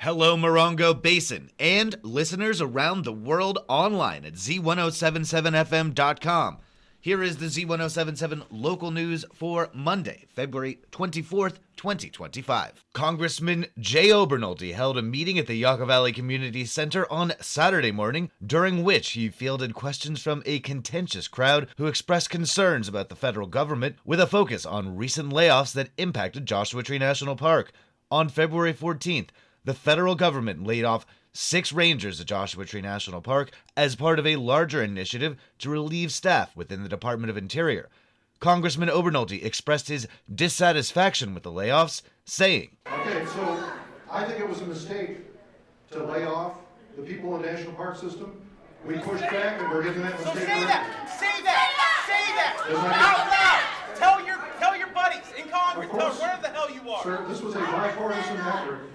Hello, Morongo Basin, and listeners around the world online at Z107.7fm.com. Here is the Z107.7 local news for Monday, February 24th, 2025. Congressman Jay Obernolte held a meeting at the Yucca Valley Community Center on Saturday morning, during which he fielded questions from a contentious crowd who expressed concerns about the federal government with a focus on recent layoffs that impacted Joshua Tree National Park. On February 14th, the federal government laid off 6 rangers at Joshua Tree National Park as part of a larger initiative to relieve staff within the Department of Interior. Congressman Obernolte expressed his dissatisfaction with the layoffs, saying, Okay, so I think it was a mistake to lay off the people in the National Park System. We pushed back and we're getting that mistake. So say that out loud. Tell your buddies in Congress, tell them where the hell you are. Sir, this was a bipartisan effort.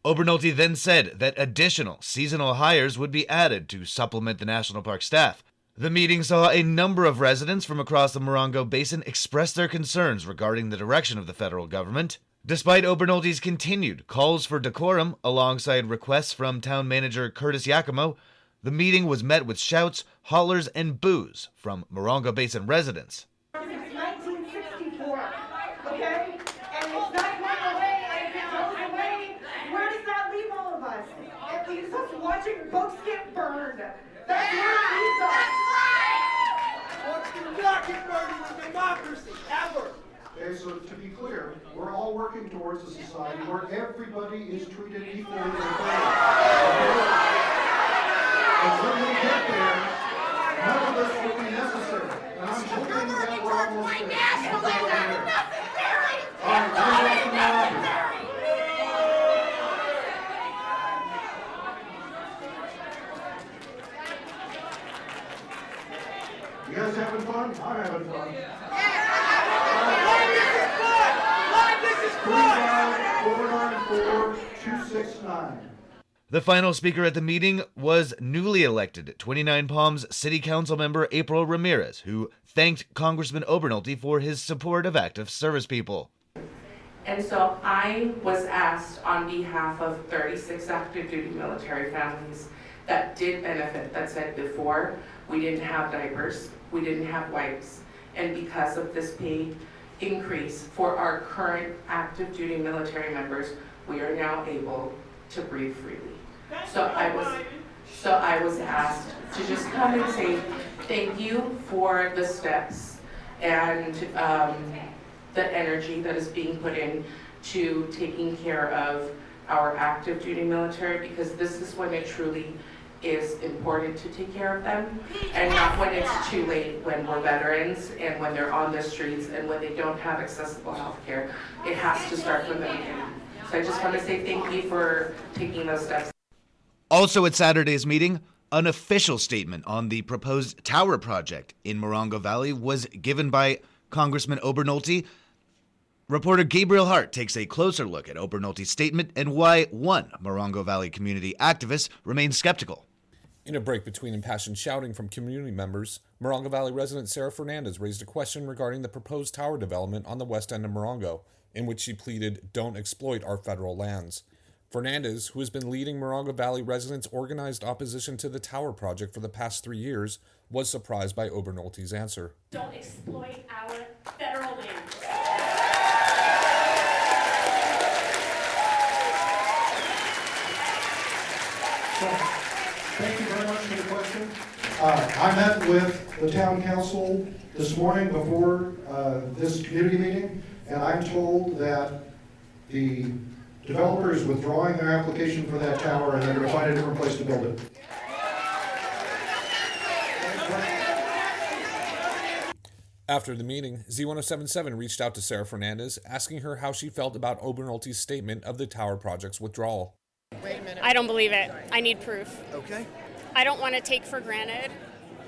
Obernolte then said that additional seasonal hires would be added to supplement the national park staff. The meeting saw a number of residents from across the Morongo Basin express their concerns regarding the direction of the federal government. Despite Obernolte's continued calls for decorum alongside requests from town manager Curtis Yakimo, the meeting was met with shouts, hollers, and boos from Morongo Basin residents. Since 1964, okay? And it's not going away, and if it goes away, where does that leave all of us? It leaves us watching books get burned. That's where it leaves us. What's the not get burned in democracy, ever? Okay, so to be clear, we're all working towards a society where everybody is treated equally and fairly. Until we get there, none of this will be necessary. And I'm hoping that we're almost there. All right, we're back to Morongo. You guys having fun? I'm having fun. This is fun! Obernolte 4269. The final speaker at the meeting was newly elected 29 Palms City Council member April Ramirez, who thanked Congressman Obernolte for his support of active service people. And so I was asked on behalf of 36 active duty military families that did benefit, that said before, we didn't have diapers, we didn't have wipes, and because of this pay increase for our current active duty military members, we are now able to breathe freely. So I was asked to just come and say thank you for the steps and the energy that is being put in to taking care of our active duty military, because this is when it truly is important to take care of them, and not when it's too late, when we're veterans and when they're on the streets and when they don't have accessible health care. It has to start from the beginning. So I just want to say thank you for taking those steps. Also at Saturday's meeting, an official statement on the proposed tower project in Morongo Valley was given by Congressman Obernolte. Reporter Gabriel Hart takes a closer look at Obernolte's statement and why one Morongo Valley community activist remains skeptical. In a break between impassioned shouting from community members, Morongo Valley resident Sarah Fernandez raised a question regarding the proposed tower development on the west end of Morongo, in which she pleaded, "Don't exploit our federal lands." Fernandez, who has been leading Morongo Valley residents' organized opposition to the tower project for the past 3 years, was surprised by Obernolte's answer. Don't exploit our federal lands. Thank you very much for the question. I met with the town council this morning before this community meeting, and I'm told that the developer is withdrawing their application for that tower and they're going to find a different place to build it. After the meeting, Z107.7 reached out to Sarah Fernandez, asking her how she felt about Obernolte's statement of the tower project's withdrawal. Wait a minute. I don't believe it. I need proof. Okay. I don't want to take for granted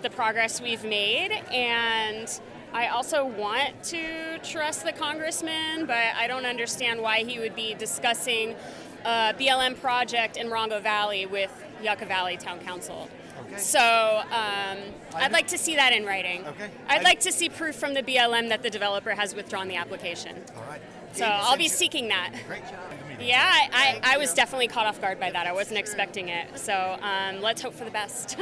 the progress we've made, and I also want to trust the congressman, but I don't understand why he would be discussing a BLM project in Morongo Valley with Yucca Valley Town Council. Okay. So I'd like to see that in writing. Okay. I'd like to see proof from the BLM that the developer has withdrawn the application. All right. So I'll be seeking that. Great job. Yeah, I was definitely caught off guard by that. I wasn't expecting it. So let's hope for the best.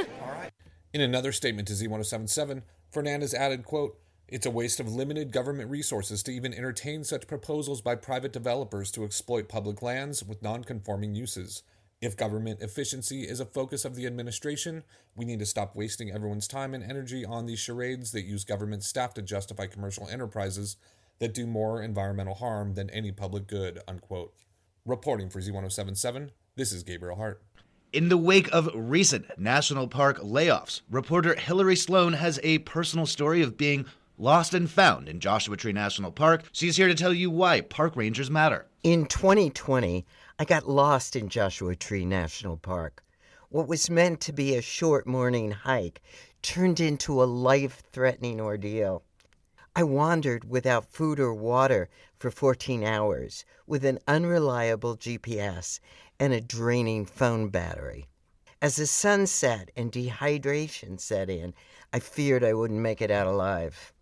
In another statement to Z107.7, Fernandez added, quote, "It's a waste of limited government resources to even entertain such proposals by private developers to exploit public lands with non-conforming uses. If government efficiency is a focus of the administration, we need to stop wasting everyone's time and energy on these charades that use government staff to justify commercial enterprises that do more environmental harm than any public good," unquote. Reporting for Z107.7, this is Gabriel Hart. In the wake of recent national park layoffs, reporter Hillary Sloan has a personal story of being lost and found in Joshua Tree National Park. She's here to tell you why park rangers matter. In 2020, I got lost in Joshua Tree National Park. What was meant to be a short morning hike turned into a life-threatening ordeal. I wandered without food or water for 14 hours with an unreliable GPS and a draining phone battery. As the sun set and dehydration set in, I feared I wouldn't make it out alive.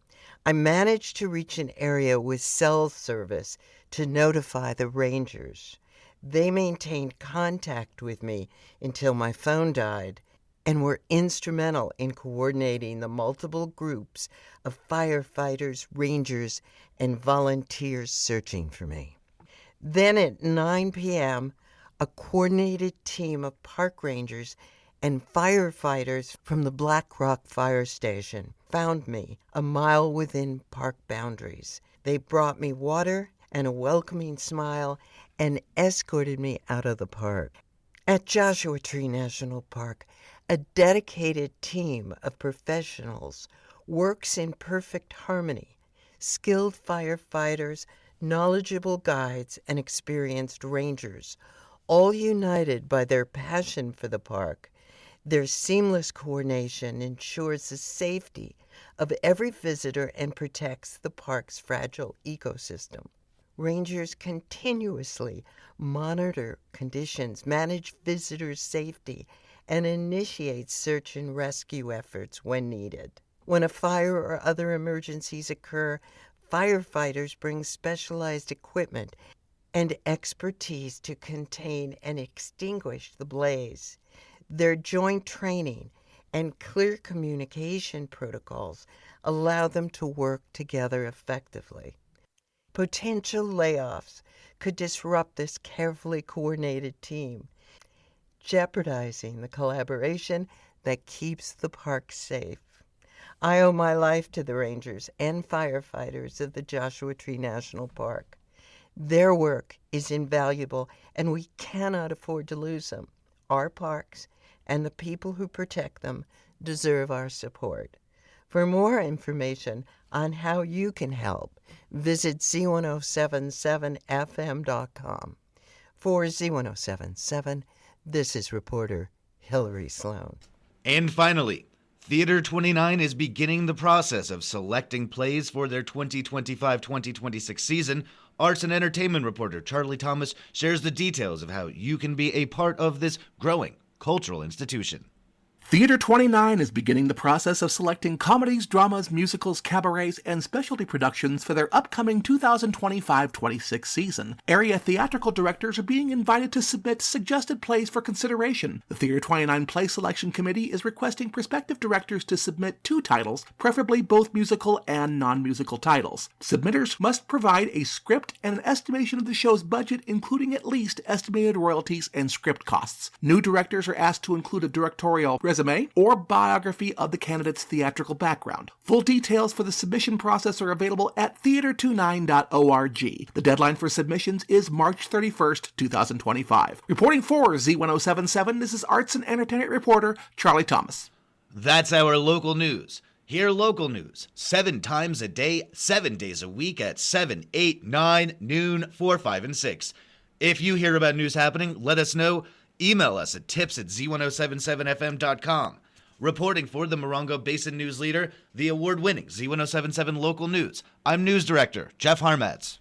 I managed to reach an area with cell service to notify the rangers. They maintained contact with me until my phone died and were instrumental in coordinating the multiple groups of firefighters, rangers, and volunteers searching for me. Then at 9 p.m., a coordinated team of park rangers and firefighters from the Black Rock Fire Station found me a mile within park boundaries. They brought me water and a welcoming smile and escorted me out of the park. At Joshua Tree National Park, a dedicated team of professionals works in perfect harmony. Skilled firefighters, knowledgeable guides, and experienced rangers, all united by their passion for the park. Their seamless coordination ensures the safety of every visitor and protects the park's fragile ecosystem. Rangers continuously monitor conditions, manage visitors' safety, and initiate search and rescue efforts when needed. When a fire or other emergencies occur, firefighters bring specialized equipment and expertise to contain and extinguish the blaze. Their joint training and clear communication protocols allow them to work together effectively. Potential layoffs could disrupt this carefully coordinated team, jeopardizing the collaboration that keeps the park safe. I owe my life to the rangers and firefighters of the Joshua Tree National Park. Their work is invaluable, and we cannot afford to lose them. Our parks and the people who protect them deserve our support. For more information on how you can help, visit Z107.7fm.com. For Z107.7, this is reporter Hillary Sloan. And finally, Theater 29 is beginning the process of selecting plays for their 2025-2026 season. Arts and entertainment reporter Charlie Thomas shares the details of how you can be a part of this growing cultural institution. Theater 29 is beginning the process of selecting comedies, dramas, musicals, cabarets, and specialty productions for their upcoming 2025-26 season. Area theatrical directors are being invited to submit suggested plays for consideration. The Theater 29 Play Selection Committee is requesting prospective directors to submit 2 titles, preferably both musical and non-musical titles. Submitters must provide a script and an estimation of the show's budget, including at least estimated royalties and script costs. New directors are asked to include a directorial resume or biography of the candidate's theatrical background. Full details for the submission process are available at theater29.org. The deadline for submissions is March 31st, 2025. Reporting for Z107.7, this is arts and entertainment reporter Charlie Thomas. That's our local news. Hear local news 7 times a day, 7 days a week at 7, 8, 9, noon, 4, 5, and 6. If you hear about news happening, let us know. Email us at tips@z1077fm.com. Reporting for the Morongo Basin News Leader, the award-winning Z107.7 Local News, I'm News Director Jeff Harmatz.